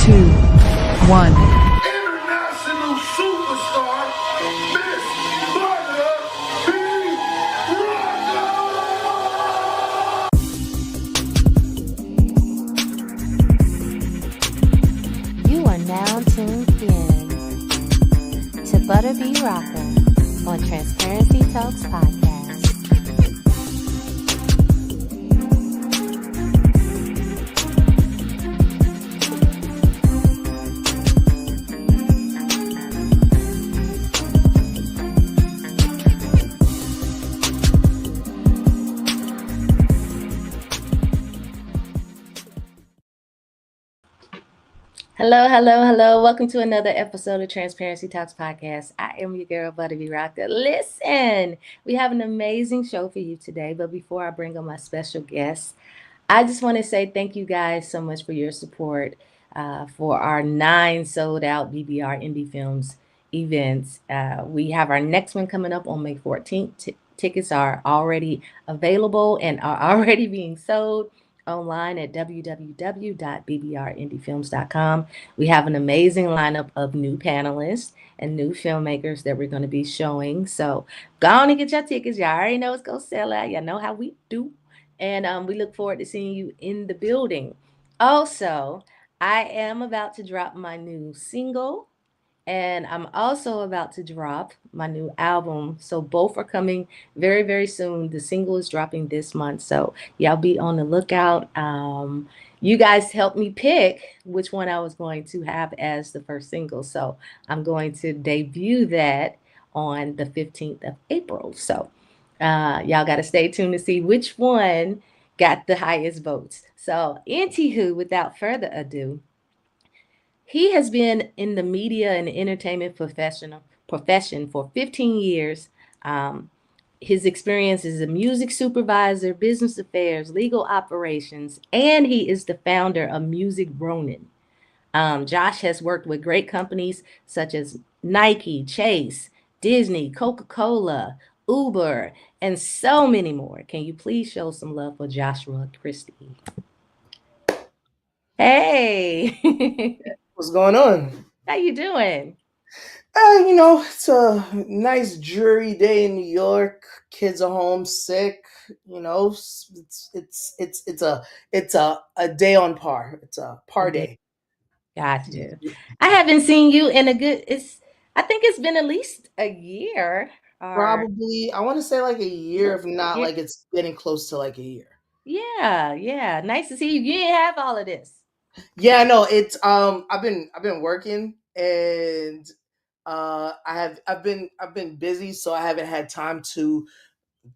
two, one. International superstar, Miss Mother B. You are now tuned in to Butter Bee Rocker on Transparency Talks Podcast. Hello, hello, hello. Welcome to another episode of Transparency Talks Podcast. I am your girl, Butterbee Rocker. Listen, we have an amazing show for you today. But before I bring on my special guest, I just want to say thank you guys so much for your support for our 9 sold out BBR Indie Films events. We have our next one coming up on May 14th. Tickets are already available and are already being sold online at www.bbrindiefilms.com. We have an amazing lineup of new panelists and new filmmakers that we're going to be showing. So go on and get your tickets. Y'all already know it's going to sell out. Y'all know how we do. And we look forward to seeing you in the building. Also, I am about to drop my new single. And I'm also about to drop my new album. So both are coming very, very soon. The single is dropping this month. So y'all be on the lookout. You guys helped me pick which one I was going to have as the first single. So I'm going to debut that on the 15th of April. So y'all got to stay tuned to see which one got the highest votes. So, anywho, without further ado, he has been in the media and entertainment profession for 15 years. His experience as a music supervisor, business affairs, legal operations, and he is the founder of Music Ronin. Josh has worked with great companies such as Nike, Chase, Disney, Coca-Cola, Uber, and so many more. Can you please show some love for Joshua Christie? Hey, What's going on? how you doing? It's a nice dreary day in New York. Kids are home sick. It's a day on par. It's a par Mhm. day. Got you. I haven't seen you in a good. I think it's been at least a year or Probably, I want to say like a year, if not yeah. like it's getting close to like a year. Yeah, yeah. Nice to see you. You didn't have all of this. Yeah, no, it's I've been working and I've been busy, so I haven't had time to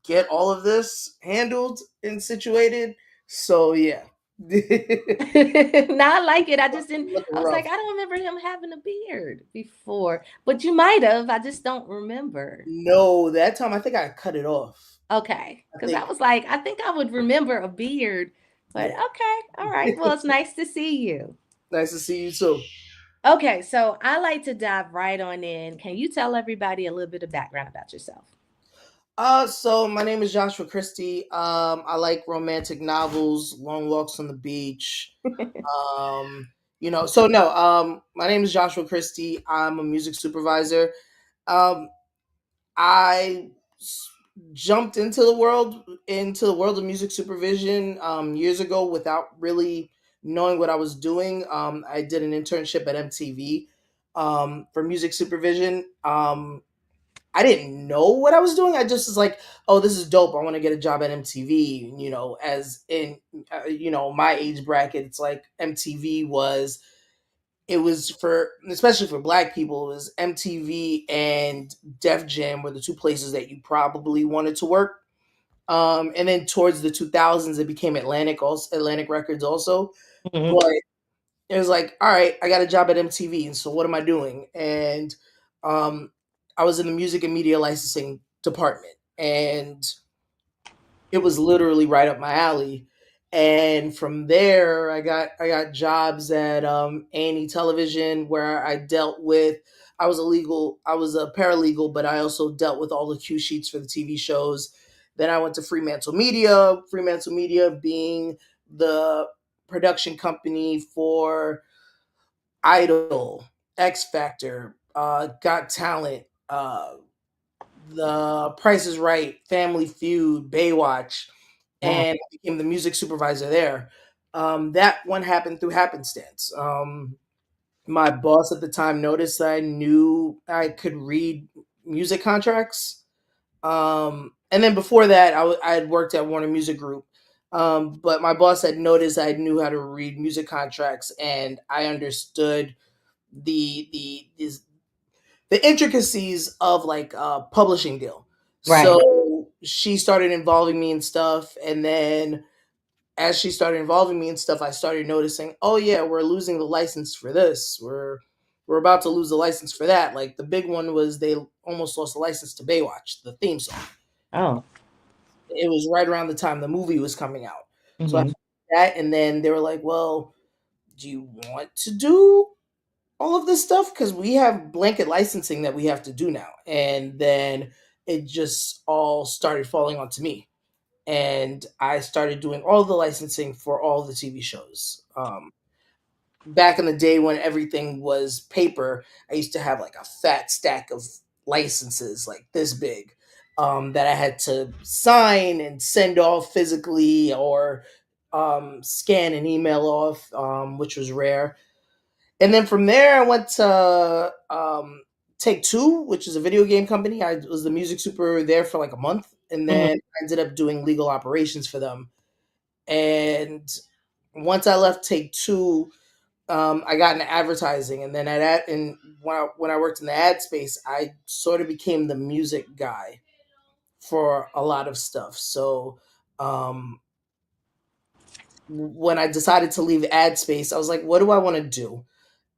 get all of this handled and situated. So yeah. Now I like it. I just didn't. Looking I was like, rough. I don't remember him having a beard before, but you might have. I just don't remember. No, that time I think I cut it off. Okay, I because I think, was like, I think I would remember a beard, but yeah. okay, all right. Well, it's nice to see you. Nice to see you too. Okay, so I like to dive right on in. Can you tell everybody a little bit of background about yourself? So my name is Joshua Christie. I like romantic novels, long walks on the beach. Um, so no, my name is Joshua Christie. I'm a music supervisor. Um, I s- jumped into the world of music supervision years ago without really knowing what I was doing. I did an internship at MTV for music supervision. I didn't know what I was doing. I just was like, "Oh, this is dope. I want to get a job at MTV." As in, my age bracket, it's like MTV was. It was for, especially for Black people, it was MTV and Def Jam were the two places that you probably wanted to work. And then towards the 2000s, it became Atlantic Records also. Mhm. But it was like, all right, I got a job at MTV, and so what am I doing? And um, I was in the music and media licensing department, and it was literally right up my alley. And from there, I got jobs at A&E Television, where I was a paralegal, but I also dealt with all the cue sheets for the TV shows. Then I went to Fremantle Media being the production company for Idol, X Factor, Got Talent, The Price is Right, Family Feud, Baywatch, Wow. and I became the music supervisor there. That one happened through happenstance. My boss at the time noticed that I knew I could read music contracts. And then before that, I had worked at Warner Music Group. But my boss had noticed I knew how to read music contracts, and I understood the intricacies of like a publishing deal. Right. So she started involving me in stuff, and then as she started involving me in stuff, I started noticing, oh yeah, we're losing the license for this. We're about to lose the license for that. Like the big one was they almost lost the license to Baywatch, the theme song. Oh. It was right around the time the movie was coming out. So I Hmm. that, and then they were like, well, do you want to do all of this stuff? Because we have blanket licensing that we have to do now. And then it just all started falling onto me. And I started doing all the licensing for all the TV shows. Back in the day when everything was paper, I used to have like a fat stack of licenses, like this big, that I had to sign and send off physically or scan and email off, which was rare. And then from there, I went to Take Two, which is a video game company. I was the music super there for like a month, and Hmm. then I ended up doing legal operations for them. And once I left Take Two, I got into advertising, and then and when I worked in the ad space, I sort of became the music guy for a lot of stuff. So um, when I decided to leave ad space, I was like, what do I want to do?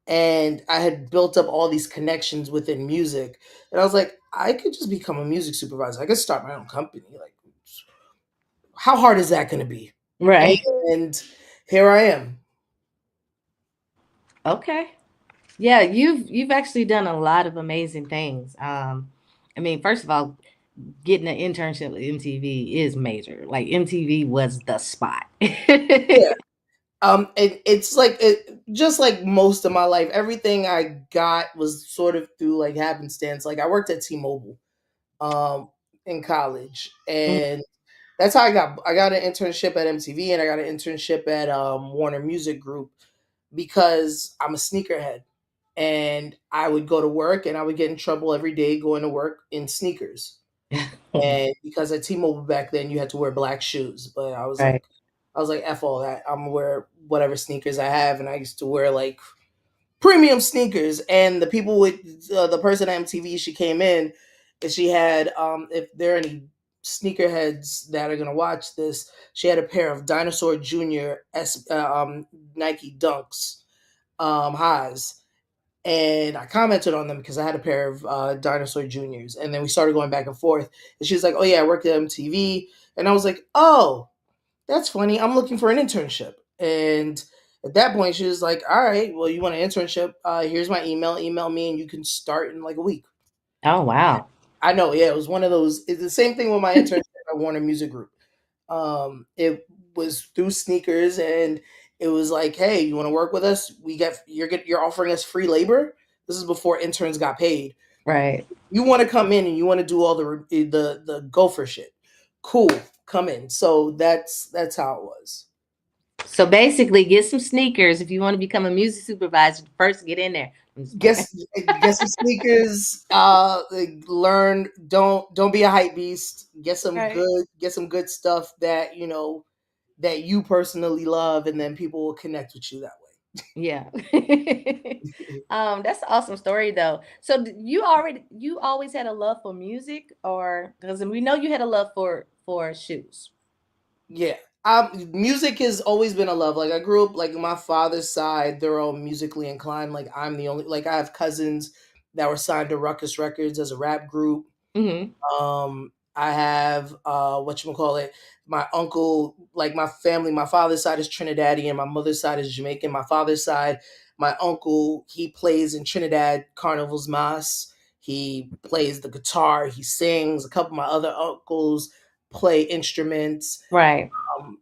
And I had built up all these connections within music, and I was like, I could just become a music supervisor. I could start my own company. Like, how hard is that going to be? Right. And here I am. Okay. Yeah, you've actually done a lot of amazing things. I mean, first of all, getting an internship at MTV is major. Like MTV was the spot. Yeah. And it's like just like most of my life, everything I got was sort of through like happenstance. Like I worked at T-Mobile um, in college, Mhm. and that's how I got an internship at MTV, and I got an internship at Warner Music Group because I'm a sneakerhead, and I would go to work and I would get in trouble every day going to work in sneakers. And because at T-Mobile back then you had to wear black shoes, but Right. I was like, F all that. I'm gonna wear whatever sneakers I have, and I used to wear like premium sneakers. And the people with the person at MTV, she came in, and she had, if there are any sneakerheads that are gonna watch this, she had a pair of Dinosaur Junior Nike Dunks highs, and I commented on them because I had a pair of Dinosaur Juniors, and then we started going back and forth. And she was like, "Oh yeah, I worked at MTV," and I was like, "Oh, that's funny. I'm looking for an internship." And at that point, she was like, "All right, well, you want an internship? Here's my email. Email me, and you can start in like a week." Oh wow. I know, yeah, it was one of those. It's the same thing with my internship at Warner Music Group. It was through sneakers, and it was like, "Hey, you want to work with us? You're offering us free labor." This is before interns got paid. Right. You want to come in and you want to do all the gopher shit. Cool, come in. So that's how it was. So basically, get some sneakers if you want to become a music supervisor. First, get in there. I'm just playing. Get some sneakers. Learn. Don't be a hype beast. Right. Get some good stuff that that you personally love, and then people will connect with you that Yeah. way. That's an awesome story though. So you always had a love for music, or because we know you had a love for shoes. Yeah. Music has always been a love. Like I grew up, like my father's side, they're all musically inclined. Like I'm the only, like I have cousins that were signed to Ruckus Records as a rap group. Hmm. I have whatchamacallit, my uncle, like my family, my father's side is Trinidadian, my mother's side is Jamaican. My father's side, my uncle, he plays in Trinidad Carnival's Mas. He plays the guitar, he sings. A couple of my other uncles play instruments. Right. Um,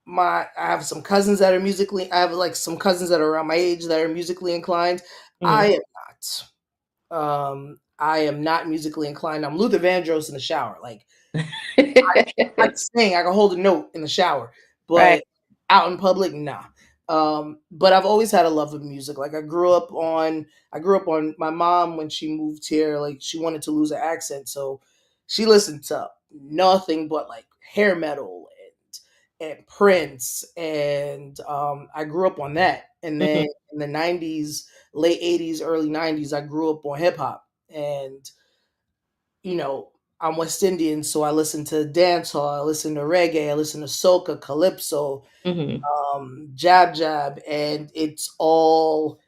I have some cousins that are musically. I have like some cousins that are around my age that are musically inclined. I Mhm. am not. I am not musically inclined. I'm Luther Vandross in the shower. Like I can sing, I can hold a note in the shower, Right. but out in public, nah. But I've always had a love of music. Like I grew up on my mom when she moved here. Like she wanted to lose her accent, so she listened to nothing but like hair metal and Prince, and I grew up on that. And Mhm. then in the '90s, late '80s, early '90s, I grew up on hip hop and you know, I'm West Indian, so I listen to dancehall, I listen to reggae, I listen to soca, calypso, Mhm. jab jab, and it's all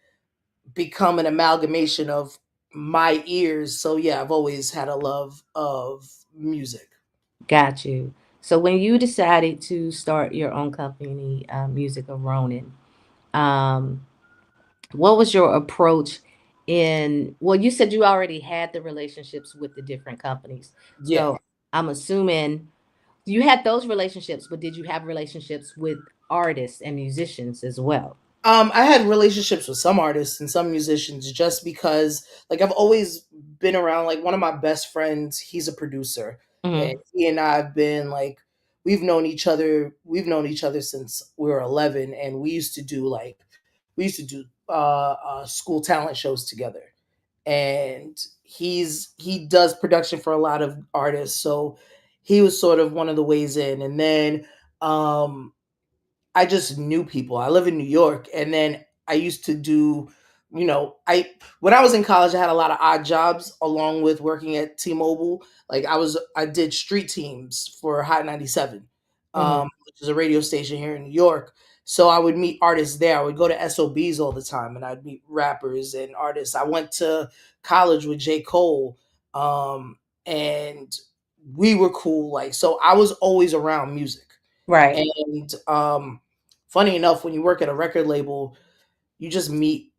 become an amalgamation of my ears. So yeah, I've always had a love of music. Got you. So when you decided to start your own company, Music of Ronin, um, what was your approach in, well, you said you already had the relationships with the different companies. Yeah. So I'm assuming you had those relationships, but did you have relationships with artists and musicians as well? I had relationships with some artists and some musicians just because, like, I've always been around. Like, one of my best friends, he's a producer, and Mhm. he and I have been like, we've known each other. We've known each other since we were 11, and we used to do school talent shows together. And he does production for a lot of artists, so he was sort of one of the ways in. And then um I just knew people. I live in New York, and then I used to do, I when I was in college, I had a lot of odd jobs along with working at T-Mobile. Like I did street teams for Hot 97, Mhm. which is a radio station here in New York. So I would meet artists there. I would go to SOBs all the time, and I'd meet rappers and artists. I went to college with J. Cole, and we were cool. Like so, I was always around music. Right. And funny enough, when you work at a record label, you just meet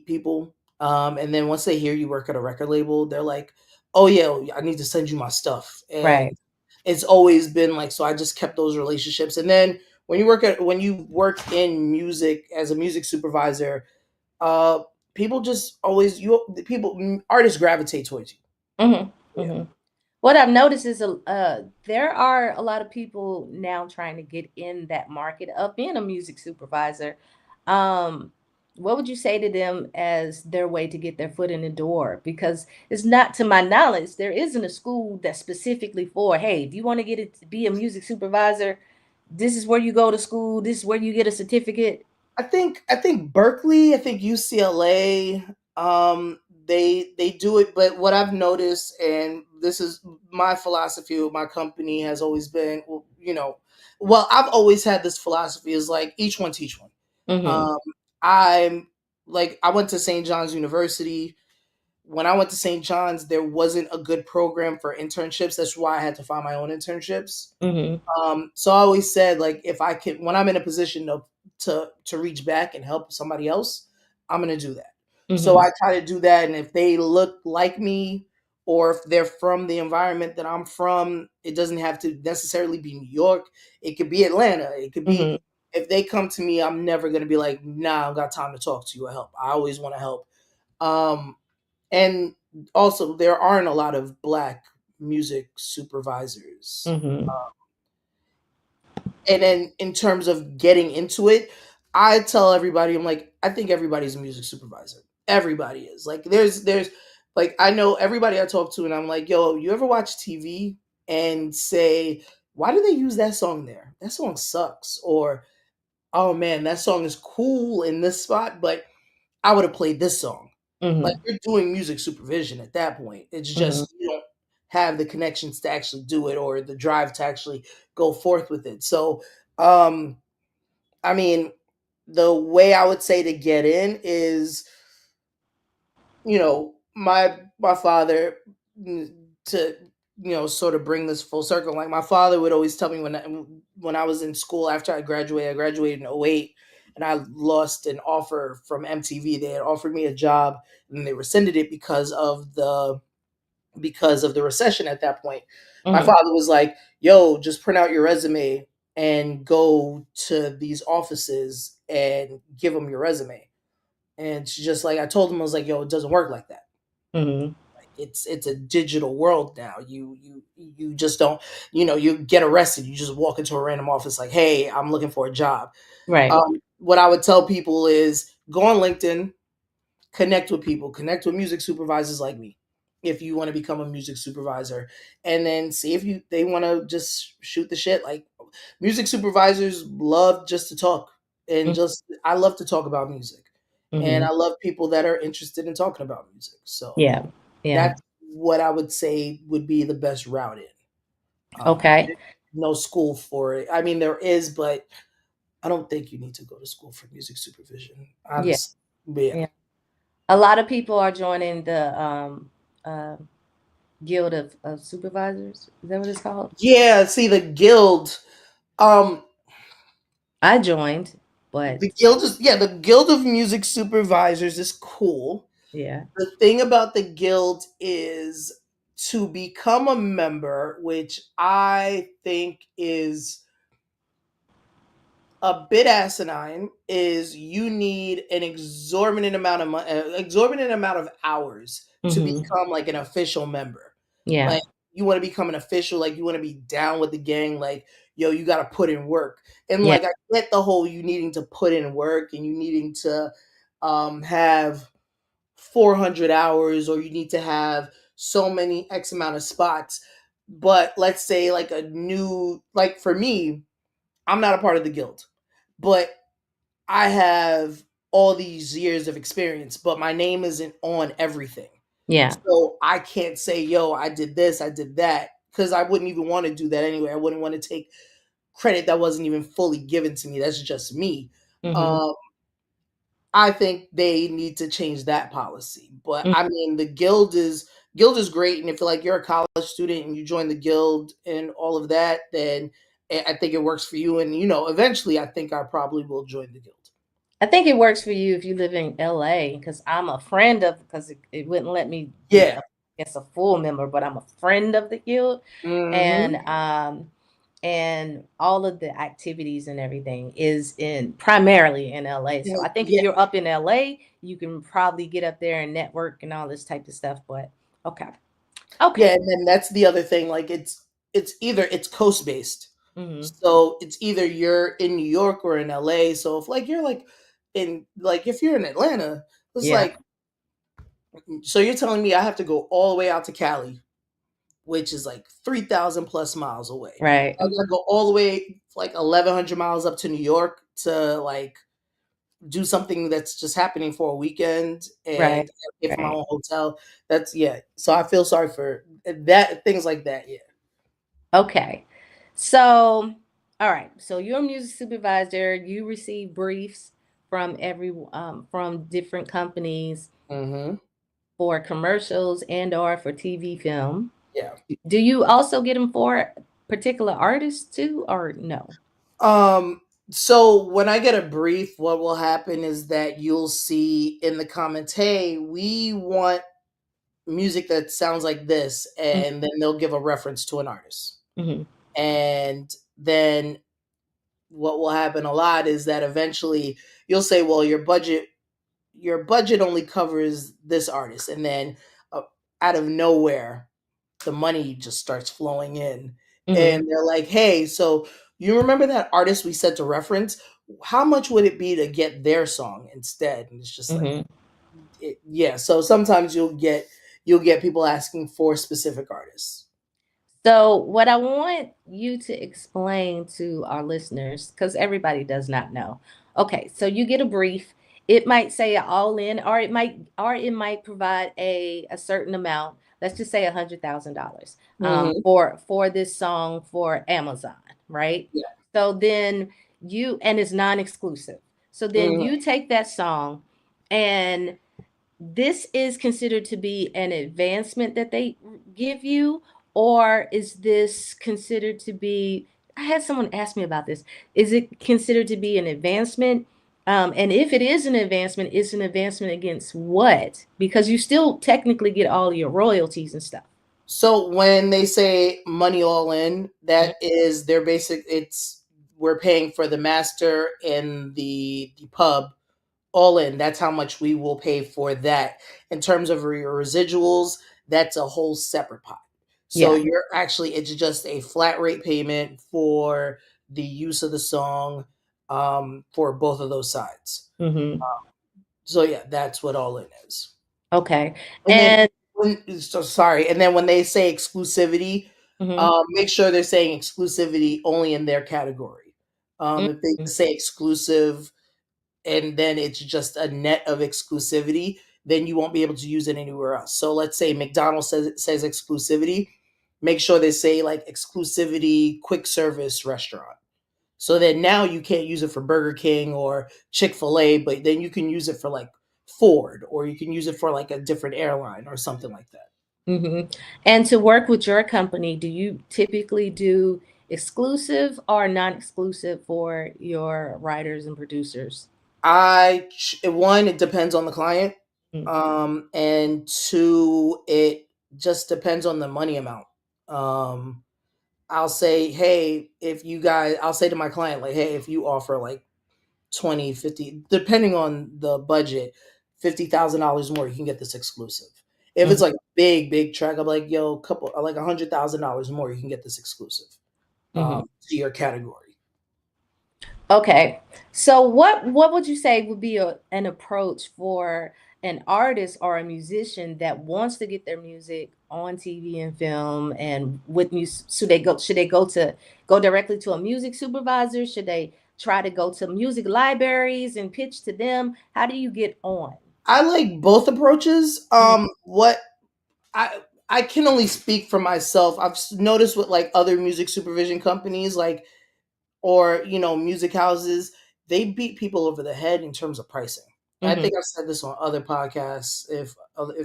people. And then once they hear you work at a record label, they're like, "Oh yeah, I need to send you my stuff." Right. And it's always been like so. I just kept those relationships. And then when you work in music as a music supervisor, uh, people just always you people artists gravitate towards you. Mhm. Yeah. Mhm. What I've noticed is there are a lot of people now trying to get in that market of being a music supervisor. Um, what would you say to them as their way to get their foot in the door? Because it's not, to my knowledge, there isn't a school that's specifically for, hey, if you want to get it to be a music supervisor, this is where you go to school, this is where you get a certificate. I think Berkeley, I think UCLA, they do it, but what I've noticed, and this is my philosophy with my company, has always been, well, I've always had this philosophy is like each one teach one. Mm-hmm. Um, I'm like I went to St. John's University. When I went to St. John's, there wasn't a good program for internships. That's why I had to find my own internships. Mm-hmm. So I always said like if I can when I'm in a position to reach back and help somebody else, I'm gonna do that. So Mm-hmm. I try to do that, and if they look like me or if they're from the environment that I'm from, it doesn't have to necessarily be New York. It could be Atlanta. It could be Mm-hmm. if they come to me, I'm never gonna be like, nah, I don't got time to talk to you or help. I always want to help. Um, and also there aren't a lot of black music supervisors. Mm-hmm. And then in terms of getting into it, I tell everybody, I'm like, I think everybody's a music supervisor. Everybody is. Like there's like I know everybody I talk to and I'm like, yo, you ever watch TV and say, why do they use that song there? That song sucks. Or, oh man, that song is cool in this spot, but I would have played this song. Like Mm-hmm. you're doing music supervision at that point. It's Mm-hmm. just you don't have the connections to actually do it or the drive to actually go forth with it. So, um, I mean, the way I would say to get in is, my father to sort of bring this full circle. Like my father would always tell me when I was in school after I graduated in '08, and I lost an offer from MTV. They had offered me a job and they rescinded it because of the recession at that point. My Mm-hmm. father was like, "Yo, just print out your resume. and go to these offices and give them your resume. And she's just like, I told them, I was like, yo, it doesn't work like that. Mm-hmm. It's a digital world now. You just don't, you get arrested. You just walk into a random office like, hey, I'm looking for a job. Right. What I would tell people is go on LinkedIn, connect with people, connect with music supervisors like me if you want to become a music supervisor, and then see if they want to just shoot the shit. Like, music supervisors love just to talk, and just I love to talk about music, and Mm-hmm. I love people that are interested in talking about music. So Yeah. Yeah. that's what I would say would be the best route in. Okay. There's no school for it. I mean, there is, but I don't think you need to go to school for music supervision. Yeah. Honestly, but yeah. Yeah. A lot of people are joining the uh, Guild of Supervisors. Is that what it's called? Yeah, see the guild. Um, I joined, but the guild is yeah, the Guild of Music Supervisors is cool. yeah. The thing about the guild is to become a member, which I think is a bit asinine, is you need an exorbitant amount of hours to Mm-hmm. become like an official member. Yeah. Like, you want to become an official, like you want to be down with the gang, like, yo, you got to put in work. And Yeah. like, I get the whole you needing to put in work and you needing to have 400 hours, or you need to have so many X amount of spots. But let's say like like for me, I'm not a part of the guild, but I have all these years of experience, but my name isn't on everything. Yeah. So I can't say, yo, I did this, I did that, because I wouldn't even want to do that anyway. I wouldn't want to take credit that wasn't even fully given to me. That's just me. Mm-hmm. Um, I think they need to change that policy. But I mean, the guild is great, and if like you're a college student and you join the guild and all of that, then I think it works for you. And eventually, I think I probably will join the guild. I think it works for you if you live in LA because I'm a friend of because it wouldn't let me be Yeah. a I guess a full member, but I'm a friend of the guild Hmm. and and all of the activities and everything is in primarily in LA. So I think if Yeah. you're up in LA, you can probably get up there and network and all this type of stuff. But okay. Yeah, Okay. and then that's the other thing. Like, it's coast based, Hmm. so it's either you're in New York or in LA. So if like you're like if you're in Atlanta, it's Yeah. like, so you're telling me I have to go all the way out to Cali, which is like 3,000 plus miles away. Right. I gotta go all the way like 1,100 miles up to New York to like do something that's just happening for a weekend, Right. and pay for my Right. own hotel. That's yeah. So I feel sorry for that, things like that. Yeah. Okay. So, all right. So you're a music supervisor. You receive briefs from from different companies Mm-hmm. for commercials and or for TV film. Yeah. Do you also get them for particular artists too, or no? Um. So when I get a brief, what will happen is that you'll see in the comments, "Hey, we want music that sounds like this," and then they'll give a reference to an artist. Mm-hmm. And then what will happen a lot is that eventually you'll say, "Well, your budget only covers this artist," and then uh, out of nowhere, the money just starts flowing in, Mm-hmm. and they're like, "Hey, so you remember that artist we said to reference? How much would it be to get their song instead?" And it's just like, Mm-hmm. yeah. So sometimes you'll get people asking for specific artists. So, what I want you to explain to our listeners, because everybody does not know. Okay, so you get a brief. It might say all in, or it might provide a certain amount. Let's just say $100,000 Hmm. for this song for Amazon, right? Yeah. So then and it's non-exclusive. So then Hmm. you take that song and this is considered to be an advancement that they give you, or is this considered to be? I had someone ask me about this. Is it considered to be an advancement? And if it is an advancement, it's an advancement against what? Because you still technically get all your royalties and stuff. So when they say money all in, that is their basic. It's we're paying for the master and the pub all in. That's how much we will pay for that. In terms of your residuals, that's a whole separate pot. So Yeah. you're actually, it's just a flat rate payment for the use of the song, for both of those sides. Mm-hmm. So yeah, that's what all in is. Okay. And then And so sorry, and then when they say exclusivity, mm-hmm. make sure they're saying exclusivity only in their category. If they Mm-hmm. say exclusive and then it's just a net of exclusivity, then you won't be able to use it anywhere else. So let's say McDonald's says exclusivity, make sure they say like exclusivity quick service restaurant. So that now you can't use it for Burger King or Chick-fil-A, but then you can use it for like Ford, or you can use it for like a different airline or something like that. Mm-hmm. And to work with your company, do you typically do exclusive or non-exclusive for your writers and producers? One, it depends on the client. Mm-hmm. And two, it just depends on the money amount. I'll say, hey, if you guys, I'll say to my client, like, hey, if you offer like 20, 50, depending on the budget, $50,000 more, you can get this exclusive. If it's like a big, big track, I'm like, yo, couple, like $100,000 more, you can get this exclusive, Mm-hmm. to your category. Okay. So what would you say would be an approach for an artist or a musician that wants to get their music on TV and film and with music? Should they go directly to a music supervisor? Should they try to go to music libraries and pitch to them? How do you get on? I like both approaches. Mhm. What I can only speak for myself. I've noticed with like other music supervision companies, like, or music houses, they beat people over the head in terms of pricing. I Mhm. think I've said this on other podcasts. If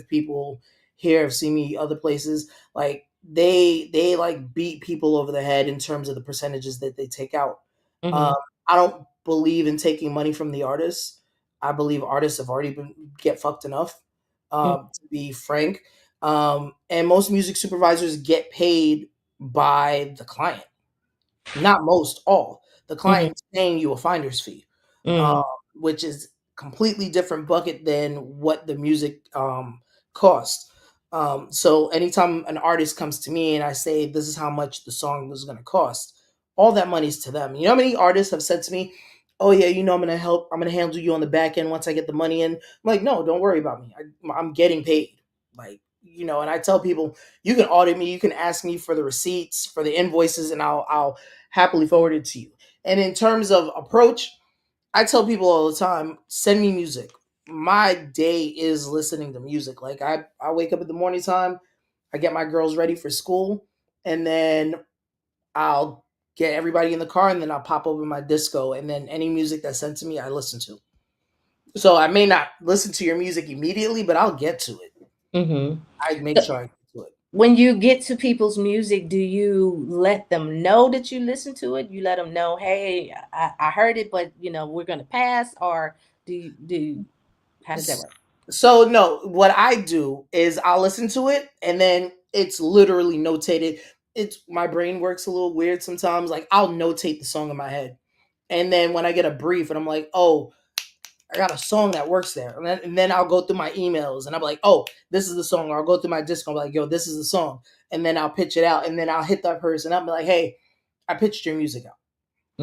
people here have seen me other places, like they like beat people over the head in terms of the percentages that they take out. um, Mhm. I don't believe in taking money from the artists. I believe artists have already been get fucked enough, Mhm. to be frank. And most music supervisors get paid by the client, not most, all. The Mhm. client's paying you a finder's fee, um, Mhm. which is completely different bucket than what the music cost. So anytime an artist comes to me and I say this is how much the song is going to cost, all that money's to them. You know how many artists have said to me, "Oh yeah, I'm going to help. I'm going to handle you on the back end once I get the money in." I'm like, "No, don't worry about me. I'm getting paid." Like, and I tell people, you can audit me, you can ask me for the receipts, for the invoices, and I'll happily forward it to you. And in terms of approach, I tell people all the time, send me music. My day is listening to music. Like I wake up in the morning time, I get my girls ready for school, and then I'll get everybody in the car, and then I'll pop open my disco, and then any music that's sent to me, I listen to. So I may not listen to your music immediately, but I'll get to it. Mhm. I make sure I get to it. When you get to people's music, do you let them know that you listen to it? You let them know, hey, I heard it, but we're gonna pass, or how does that work? So no, what I do is I'll listen to it and then it's literally notated. It's my brain works a little weird sometimes. Like I'll notate the song in my head. And then when I get a brief and I'm like, oh, I got a song that works there. And then I'll go through my emails and I'm like, oh, this is the song. Or I'll go through my disc. I'm like, yo, this is the song. And then I'll pitch it out. And then I'll hit that person. I'll be like, hey, I pitched your music out.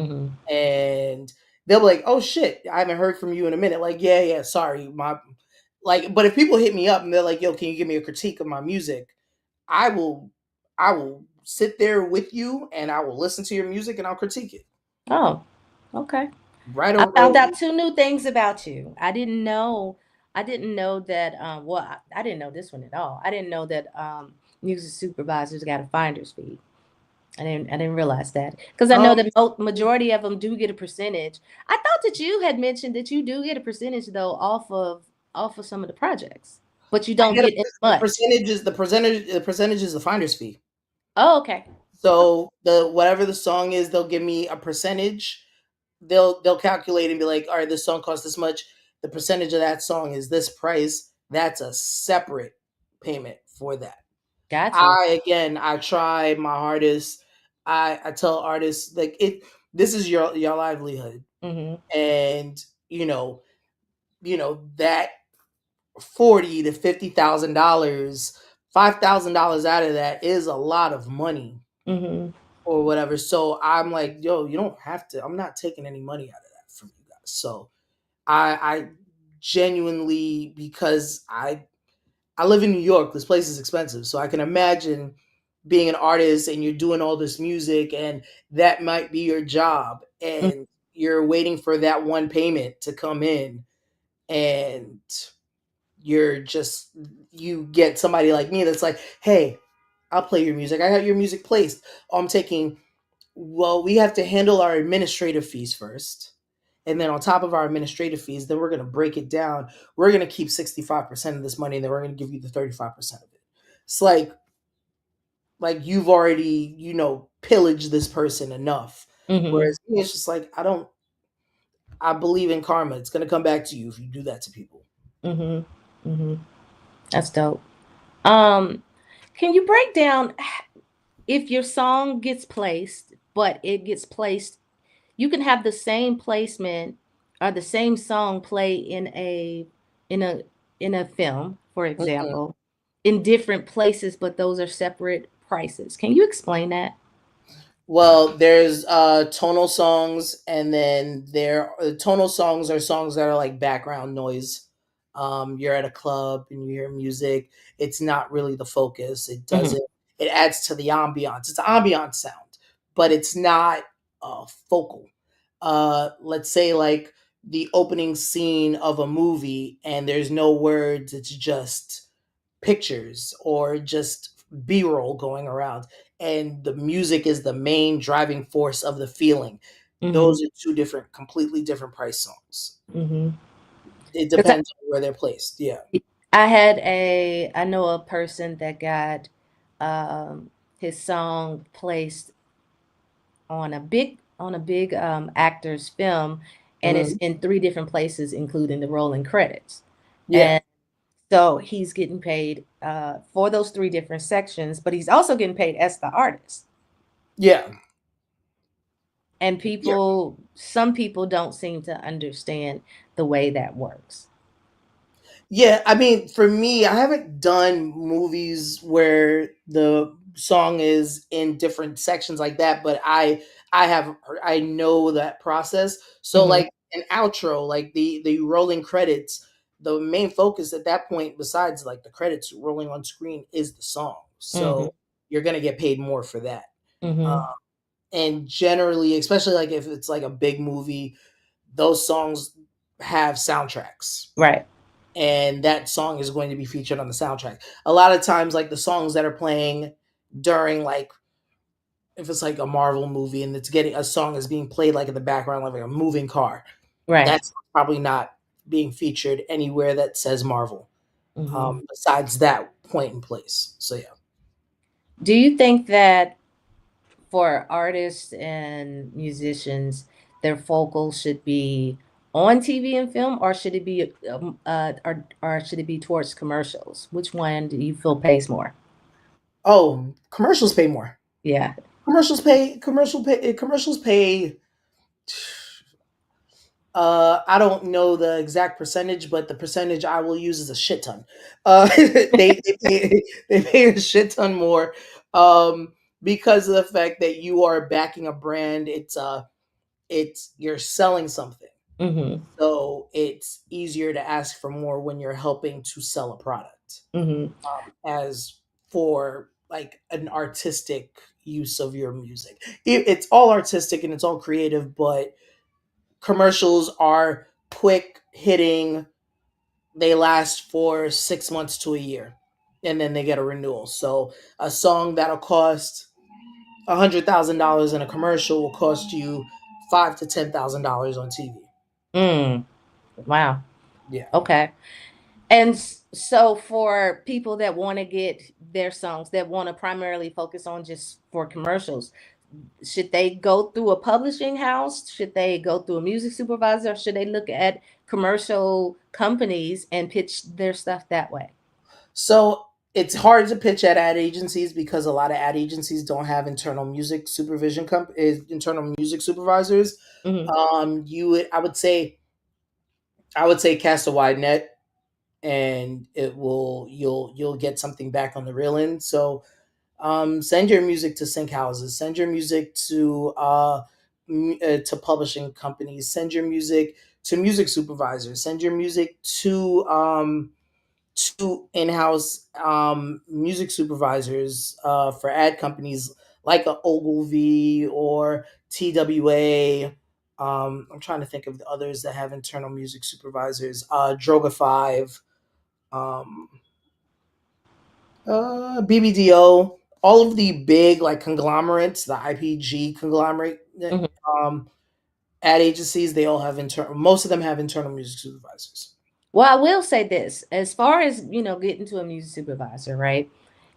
Mhm. And they'll be like, "Oh shit, I haven't heard from you in a minute." Like, yeah, yeah, sorry, my like. But if people hit me up and they're like, "Yo, can you give me a critique of my music?" I will, I will sit there with you and I will listen to your music and I'll critique it. Oh, okay. Right I or found wrong. out two new things about you. I didn't know that, well, I didn't know this one at all. I didn't know that music supervisors got a finder's fee. I didn't realize that because I know Um, that majority of them do get a percentage. I thought that you had mentioned that you do get a percentage though off of some of the projects, but you I don't get a, get as the much. percentage is the percentage is the finder's fee. Oh, okay. So the whatever the song is, they'll give me a percentage. They'll calculate and be like, all right, this song costs this much. The percentage of that song is this price. That's a separate payment for that. Gotcha. I try my hardest. I tell artists like it. this is your livelihood, Mm-hmm. and you know, that 40 to 50 thousand dollars, $5,000 out of that is a lot of money Mm-hmm. or whatever. So I'm like, yo, you don't have to. I'm not taking any money out of that from you guys. So I genuinely, because I live in New York. This place is expensive, so I can imagine being an artist and you're doing all this music, and that might be your job, and you're waiting for that one payment to come in, and you're just you get somebody like me that's like, hey, I'll play your music. I got your music placed. I'm taking, well, we have to handle our administrative fees first. And then on top of our administrative fees, then we're going to break it down. We're going to keep 65% of this money, and then we're going to give you the 35% of it. It's like you've already, pillaged this person enough. Mm-hmm. Whereas me, it's just like, I believe in karma. It's going to come back to you if you do that to people. Mm-hmm. Mm-hmm. That's dope. Um, can you break down if your song gets placed, but it gets placed, you can have the same placement or the same song play in a in a film, for Mhm. example, in different places, but those are separate prices. Can you explain that? Well, there's tonal songs, and then tonal songs are songs that are like background noise. You're at a club and you hear music. It's not really the focus. It Mm-hmm. doesn't. It adds to the ambiance. It's an ambiance sound, but it's not focal. Let's say like the opening scene of a movie, and there's no words. It's just pictures or just b-roll going around, and the music is the main driving force of the feeling. Mm-hmm. Those are two different, completely different price songs. Mm-hmm. It Because depends on where they're placed. Yeah. I know a person that got his song placed on a big actor's film, and it's Mhm. in three different places, including the rolling credits. Yeah. And so he's getting paid for those three different sections, but he's also getting paid as the artist. Yeah. And Yeah. some people don't seem to understand the way that works. Yeah, I mean, for me, I haven't done movies where the song is in different sections like that, but I know that process. So Hmm. like an outro, like the rolling credits, the main focus at that point, besides like the credits rolling on screen, is the song. Hmm. So you're gonna get paid more for that. Uh, Hmm. and generally, especially like if it's like a big movie, those songs have soundtracks, Right. and that song is going to be featured on the soundtrack. A lot of times, like the songs that are playing during, like, if it's like a Marvel movie and it's getting a song is being played like in the background, like a moving car, Right. that's probably not being featured anywhere that says Marvel, Hmm. besides that point in place. So yeah. Do you think that for artists and musicians, their vocals should be on TV and film, or should it be or should it be towards commercials? Which one do you feel pays more? Oh, commercials pay more. Yeah. Commercials pay. I don't know the exact percentage, but the percentage I will use is a shit ton. They pay a shit ton more, because of the fact that you are backing a brand. It's you're selling something, Hmm. so it's easier to ask for more when you're helping to sell a product. Hmm. As for like an artistic use of your music, it's all artistic and it's all creative, but commercials are quick hitting. They last for 6 months to a year, and then they get a renewal. So a song that'll cost $100,000 in a commercial will cost you $5 to $10,000 on TV. Mm. Wow. Yeah. Okay. And so for people that want to get their songs that want to primarily focus on just for commercials, should they go through a publishing house? Should they go through a music supervisor? Or should they look at commercial companies and pitch their stuff that way? So it's hard to pitch at ad agencies because a lot of ad agencies don't have internal music supervisors. Hmm. You would I would say cast a wide net, and you'll get something back on the real end. So send your music to sync houses, send your music to publishing companies, send your music to music supervisors, send your music to in-house music supervisors for ad companies like a Ogilvy or TWA. I'm trying to think of the others that have internal music supervisors. Droga Five, um, BBDO, all of the big like conglomerates, the IPG conglomerate Hmm. um, ad agencies. They all have internal. Most of them have internal music supervisors. Well, I will say this, as far as, getting to a music supervisor, right?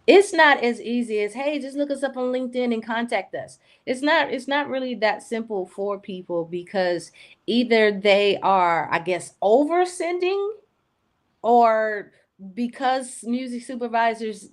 It's not as easy as, hey, just look us up on LinkedIn and contact us. It's not really that simple for people, because either they are, I guess, oversending, or because music supervisors,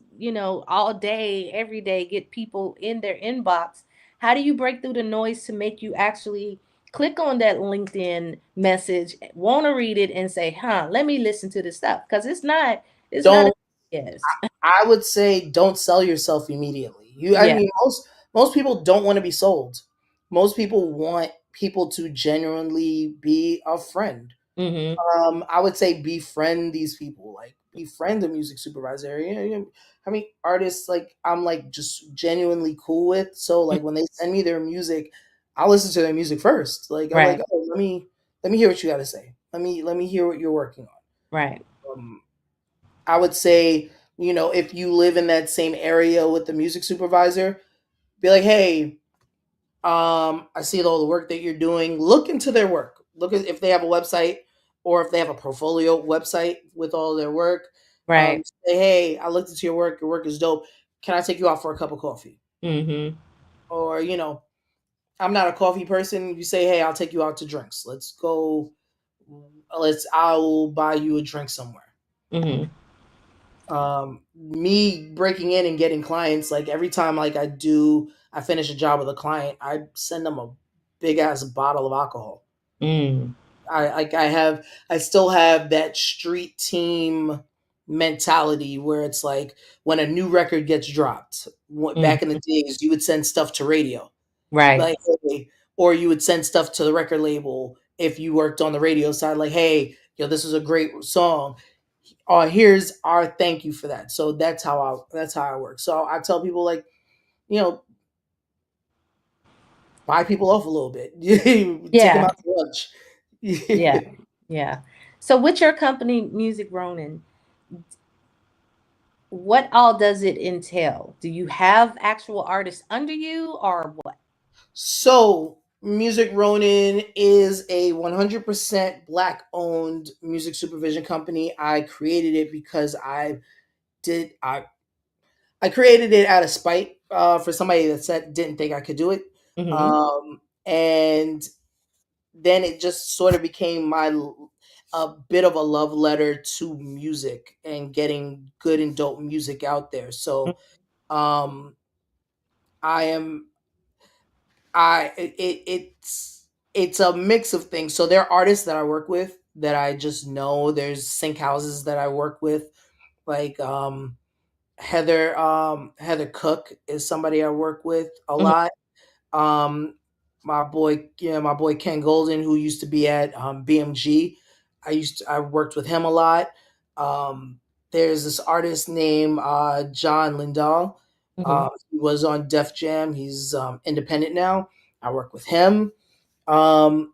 all day, every day get people in their inbox. How do you break through the noise to make you actually click on that LinkedIn message, want to read it, and say, huh, let me listen to this stuff? Because it's not as Don't yes. I would say don't sell yourself immediately. I Yeah. mean, most people don't want to be sold. Most people want people to genuinely be a friend. Mm-hmm. I would say befriend these people, like befriend a music supervisor. How many artists like I'm like just genuinely cool with? So like when they send me their music, I'll listen to their music first. Like I'm like, Right. oh, let me hear what you got to say. Let me hear what you're working Right. on. I would say, if you live in that same area with the music supervisor, be like, hey, I see all the work that you're doing. Look into their work. Look at if they have a website or if they have a portfolio website with all their work. Right. Say, hey, I looked into your work. Your work is dope. Can I take you out for a cup of coffee? Mm-hmm. Or, I'm not a coffee person. You say, hey, I'll take you out to drinks. Let's go. I will buy you a drink somewhere. Mm-hmm. Me breaking in and getting clients, like every time like I finish a job with a client, I send them a big ass bottle of alcohol. Mm. I still have that street team mentality where it's like when a new record gets dropped, back in the Mm. days you would send stuff to radio, Right. like, hey, or you would send stuff to the record label if you worked on the radio side, like, hey, this is a great song, here's our thank you for that. So that's how I work. So I tell people, like, you know buy people off a little bit. Take them Yeah. out to lunch. Yeah. Yeah. So with your company, Music Ronin, what all does it entail? Do you have actual artists under you, or what? So Music Ronin is a 100% black owned music supervision company. I created it because did I created it out of spite, for somebody that said didn't think I could do it. Mm-hmm. And then it just sort of became a bit of a love letter to music and getting good and dope music out there. So um I am I it's a mix of things. So there are artists that I work with that I just know. There's sync houses that I work with, like Heather Cook is somebody I work with a Mm-hmm. lot. Um, my boy Ken Golden, who used to be at BMG. I worked with him a lot. There's this artist named John Lindahl. Mm-hmm. He was on Def Jam. He's independent now. I work with him. Um,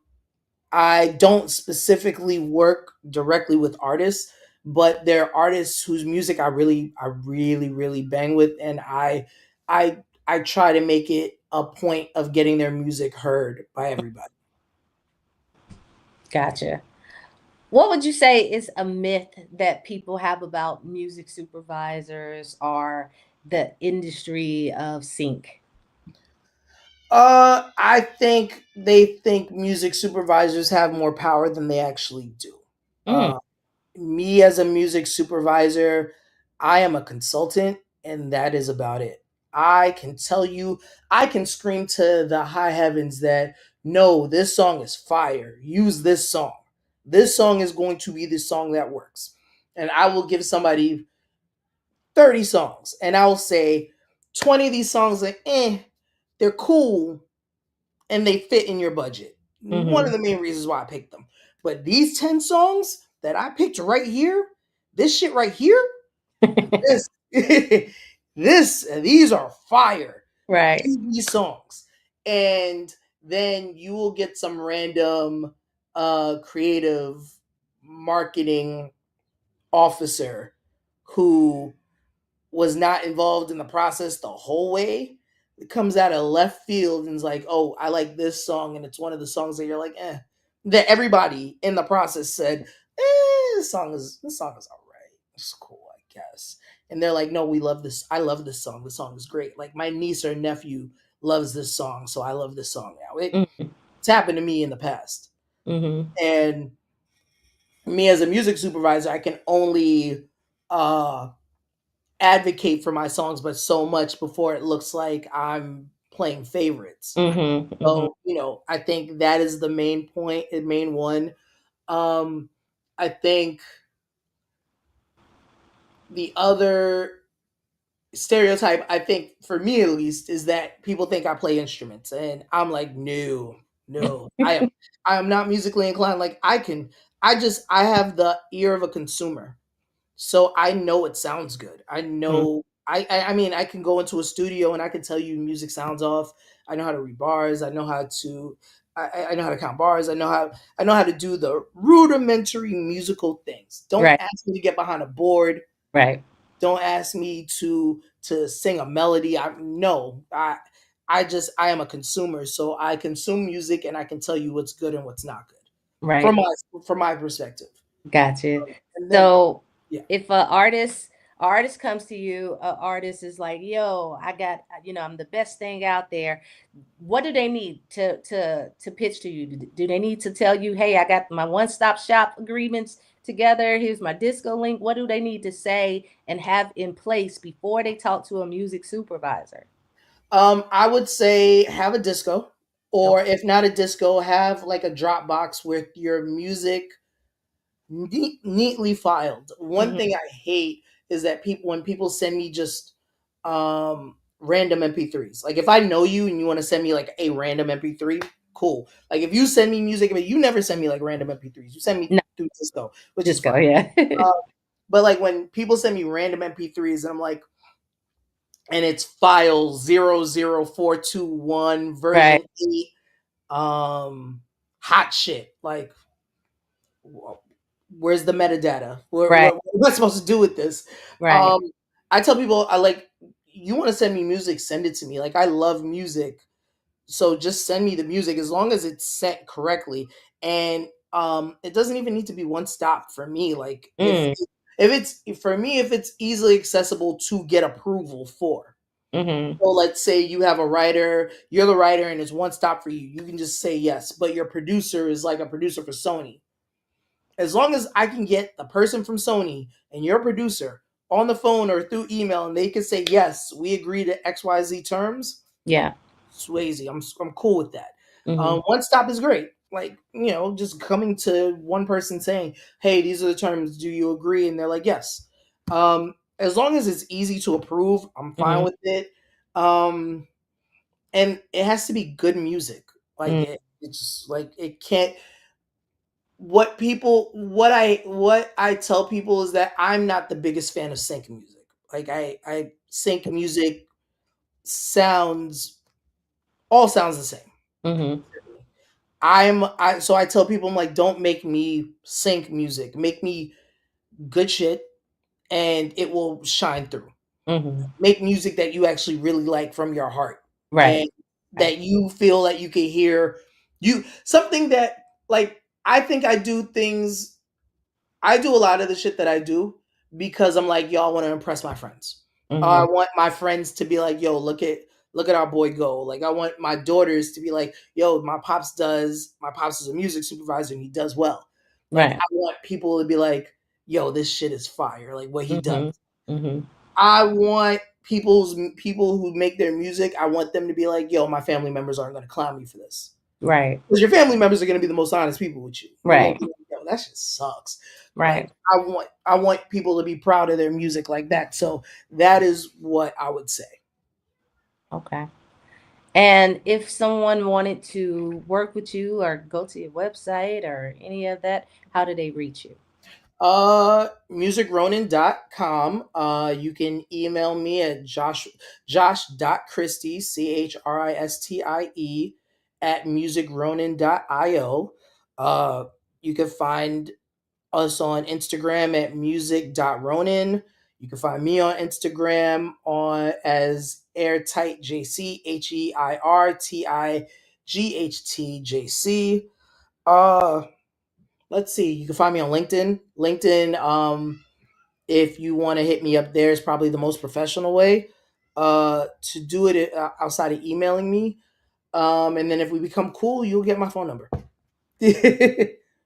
I don't specifically work directly with artists, but there are artists whose music I really bang with, and I try to make it a point of getting their music heard by everybody. Gotcha. What would you say is a myth that people have about music supervisors or the industry of sync? I think they think music supervisors have more power than they actually do. Mm. Me as a music supervisor, I am a consultant, and that is about it. I can tell you, I can scream to the high heavens that no, this song is fire. Use this song. This song is going to be the song that works. And I will give somebody 30 songs, and I'll say 20 of these songs are they're cool and they fit in your budget. One of Mm-hmm. the main reasons why I picked them. But these 10 songs that I picked right here, this shit right here, this these are fire. Right. Give me songs. And then you will get some random creative marketing officer who was not involved in the process the whole way. It comes out of left field and is like, oh, I like this song, and it's one of the songs that you're like, that everybody in the process said, this song is all right. It's cool, I guess. And they're like, no, we love this. I love this song. The song is great. Like my niece or nephew loves this song, so I love this song now. It's happened to me in the past. Mm-hmm. And me as a music supervisor, I can only uh advocate for my songs, but so much before it looks like I'm playing favorites. Mm-hmm. Mm-hmm. So, I think that is the main point, the main one. Um, I think the other stereotype, I think for me at least, is that people think I play instruments, and I'm like, no, no, I am not musically inclined. Like I have the ear of a consumer. So I know it sounds good. I know I mean I can go into a studio and I can tell you music sounds off. I know how to read bars. I know how to I know how to count bars. I know how to do the rudimentary musical things. Don't Right. ask me to get behind a board. Right. Don't ask me to sing a melody. I am a consumer, so I consume music and I can tell you what's good and what's not good from Right. my perspective. Gotcha. And then So yeah. if a artist comes to you, a artist is like, yo, I got, I'm the best thing out there. What do they need to pitch to you? Do they need to tell you, hey, I got my one-stop shop agreements together. Here's my disco link. What do they need to say and have in place before they talk to a music supervisor? I would say have a disco, or Okay. if not a disco, have like a Dropbox with your music neatly filed. One Hmm. thing I hate is that when people send me just random MP3s. Like if I know you and you want to send me like a random MP3, cool. Like if you send me music, but you never send me like random MP3s. You send me No, through disco, which is disco. fine. Yeah. Uh, but like when people send me random MP3s, and I'm like, and it's file 00421 Right. version 8 hot shit, like where's the metadata, Right. what am I supposed to do with this? Right. um I tell people, I like, you want to send me music, send it to me. Like I love music, so just send me the music as long as it's sent correctly. And it doesn't even need to be one stop for me. Like Mm. if it's easily accessible to get approval for. Hmm. So let's say you have a writer, you're the writer, and it's one stop for you. You can just say yes, but your producer is like a producer for Sony. As long as I can get the person from Sony and your producer on the phone or through email, and they can say yes, we agree to XYZ terms, Yeah. Swayze, I'm cool with that. Hmm. One stop is great. Like, just coming to one person saying, "Hey, these are the terms. Do you agree?" And they're like, "Yes." As long as it's easy to approve, I'm fine Hmm. with it. Um, and it has to be good music. Like it's just like it can't. What I tell people is that I'm not the biggest fan of sync music. Like I sync music sounds all sounds the same. Hmm. So I tell people, I'm like, don't make me sync music. Make me good shit and it will shine through. Hmm. Make music that you actually really like from your heart, Right. and Right. that you feel that you can hear you something that, like, I think I do a lot of the shit that I do because I'm like, yo, I want to impress my friends. I Hmm. want my friends to be like, yo, look at our boy go. Like I want my daughters to be like, yo, my pops is a music supervisor and he does well. Like Right. I want people to be like, yo, this shit is fire. Like what he does. Hmm. Mm-hmm. I want people who make their music, I want them to be like, yo, my family members aren't going to clown me for this. Right. Because your family members are going to be the most honest people with you. They're going Right. to be like, yo, that shit sucks. Right. Like I want people to be proud of their music like that. So that is what I would say. Okay. And if someone wanted to work with you or go to your website or any of that, how do they reach you? Musicronin.com. You can email me at josh.christie, CHRISTIE, at musicronin.io. You can find us on Instagram at music.ronin. You can find me on Instagram on as airtightjc, HEIRTIGHTJC. Uh let's see. You can find me on LinkedIn. LinkedIn, if you want to hit me up there, is probably the most professional way to do it outside of emailing me. And then if we become cool, you'll get my phone number.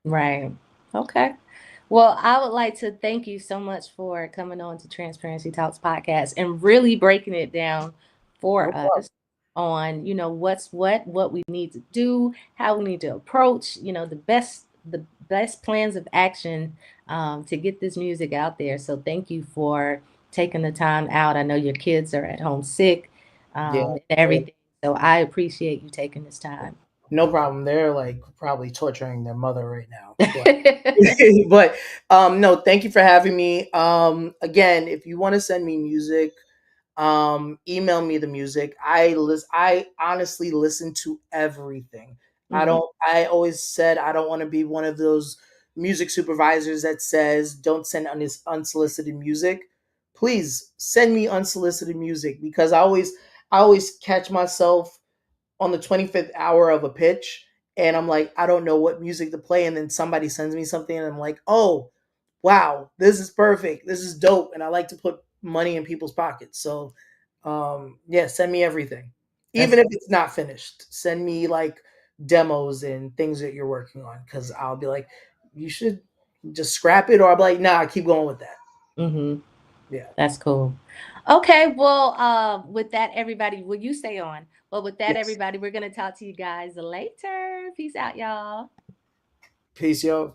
Right. Okay. Well, I would like to thank you so much for coming on to Transparency Talks podcast and really breaking it down No for problem. us on, what's what we need to do, how we need to approach, the best plans of action to get this music out there. So thank you for taking the time out. I know your kids are at home sick Yeah. and everything. So I appreciate you taking this time. No problem. They're like probably torturing their mother right now. But no, thank you for having me. Again, if you want to send me music, email me the music. I honestly listen to everything. Mhm. I always said I don't want to be one of those music supervisors that says don't send unsolicited music. Please send me unsolicited music because I always catch myself on the 25th hour of a pitch and I'm like, I don't know what music to play. And then somebody sends me something and I'm like, oh, wow, this is perfect. This is dope. And I like to put money in people's pockets. So, yeah, send me everything. That's Even if it's not finished, send me like demos and things that you're working on because I'll be like, you should just scrap it. Or I'll be like, nah, keep going with that. mhm. Yeah. That's cool. Okay, well, with that, everybody, will you stay on? Well, with that, Yes. everybody, we're gonna talk to you guys later. Peace out, y'all. Peace, yo.